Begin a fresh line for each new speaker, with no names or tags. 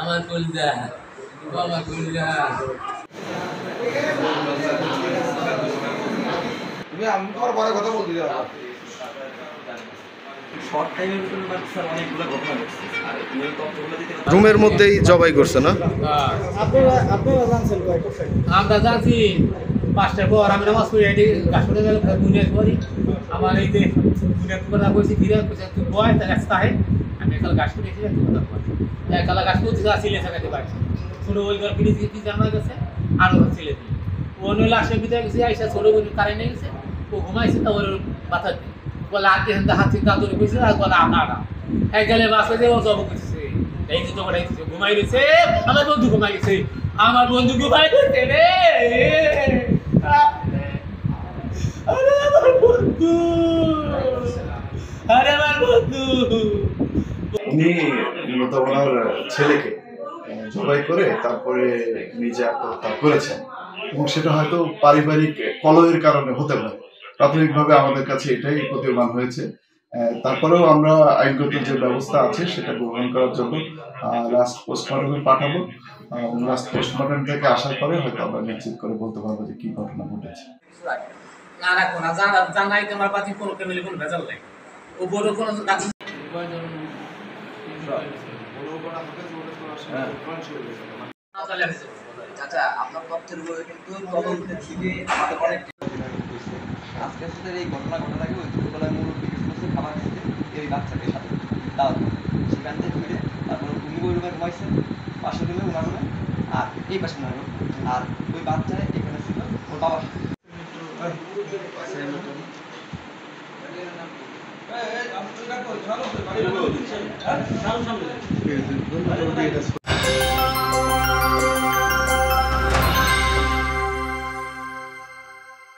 আমার কলজা বাবা কলজা
তুমি আমি তোমার পরে কথা বলতে যাবো
শর্ট টাইমের ভিতরে স্যার অনেকগুলো ঘটনা ঘটছে আর এই তথ্যগুলো দিতে
রুমের মধ্যেই জবাই করছে না?
আমরা জানছি 5টার পর আমি নামাজ পড়ি এটি গাছটা গেল বুনিয়াদ করি আমার এই যে বুনিয়াদ করা কইছি ফিরে কইছে তুই বয় তার রাস্তা আছে আমি কাল গাছ করে এসে তুই কথা বল কাল গাছ করতে আসিলে থাকাতে পারি ছোট ওই ঘর ফিরে কি জানা গেছে আর ছেলে দিই ও নইলে আসে বিদায় গেছে আইসা ছোট ওই কারেন্ট গেছে ও ঘুমাইছে তা ওর মাথা বলে আগে হাত চিন্তা ধরে কইছে আর বলে আটা এক গেলে বাসে যে ও জব করছে এই যে তোমার এই ঘুমাই রয়েছে আমার বন্ধু ঘুমাই গেছে আমার বন্ধু ঘুমাই গেছে রে আরে আমার বন্ধু আরে আমার বন্ধু
উনি মূলত ওনার ছেলেকে জবাই করে তারপরে নিজে আত্মহত্যা করেছেন এবং সেটা হয়তো পারিবারিক কলহের কারণে হতে পারে। প্রাথমিকভাবে আমাদের কাছে এটাই প্রতীয়মান হয়েছে। তারপরেও আমরা আইনগত যে ব্যবস্থা আছে সেটা গ্রহণ করার জন্য লাস্ট পোস্টমর্টমে পাঠাবো। লাস্ট পোস্টমর্টম থেকে আসার পরে হয়তো আমরা নিশ্চিত করে বলতে পারবো যে কি ঘটনা ঘটেছে।
না রাখো না জানাই তোমার পাতি কোনো ফ্যামিলি কোনো ভেজাল নাই ও বড় কোনো
আচ্ছা আপনার তথ্যের উপরে কিন্তু তদন্তের দিকে আমাদের অনেক আজকে এই ঘটনা ঘটে থাকে ওই ছোটবেলায় মুরব্বী কিছু কিছু খাবার খেতে এই বাচ্চাকে সাথে দাওয়াত সেখান থেকে ফিরে তারপর উনি ওই রুমে ঘুমাইছেন পাশে রুমে ওনার রুমে আর এই পাশে ওনার রুম আর ওই বাচ্চা এখানে ছিল ওর বাবা